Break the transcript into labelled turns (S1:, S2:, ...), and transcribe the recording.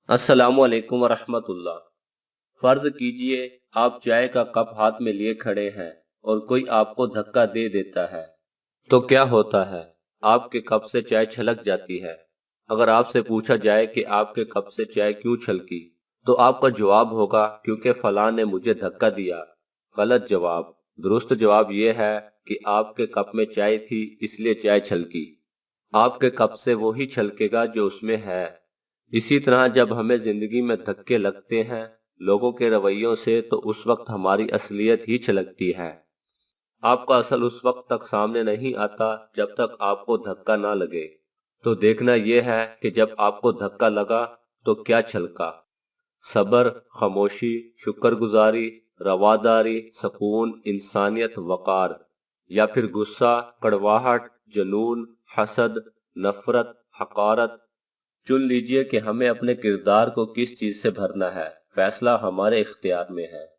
S1: अस्सलामु अलैकुम वरहमत उल्लाह। फर्ज कीजिए आप चाय का कप हाथ में लिए खड़े हैं और कोई आपको धक्का दे देता है, तो क्या होता है? आपके कप से चाय छलक जाती है। अगर आपसे पूछा जाए कि आपके कप से चाय क्यों छलकी, तो आपका जवाब होगा क्योंकि फलां ने मुझे धक्का दिया। गलत जवाब। दुरुस्त जवाब यह है कि आपके कप में चाय थी, इसलिए चाय छलकी। आपके कप से वो ही छलकेगा जो उसमें है। इसी तरह जब हमें जिंदगी में धक्के लगते हैं लोगों के रवैयों से, तो उस वक्त हमारी असलियत ही छलकती है। आपका असल उस वक्त तक सामने नहीं आता जब तक आपको धक्का ना लगे। तो देखना यह है कि जब आपको धक्का लगा तो क्या छलका। सब्र, खामोशी, शुक्रगुजारी, रवादारी, सुकून, इंसानियत, वकार, या फिर गुस्सा, कड़वाहट, जुनून, हसद, नफरत, हकारत। चुन लीजिए कि हमें अपने किरदार को किस चीज से भरना है। फैसला हमारे इख्तियार में है।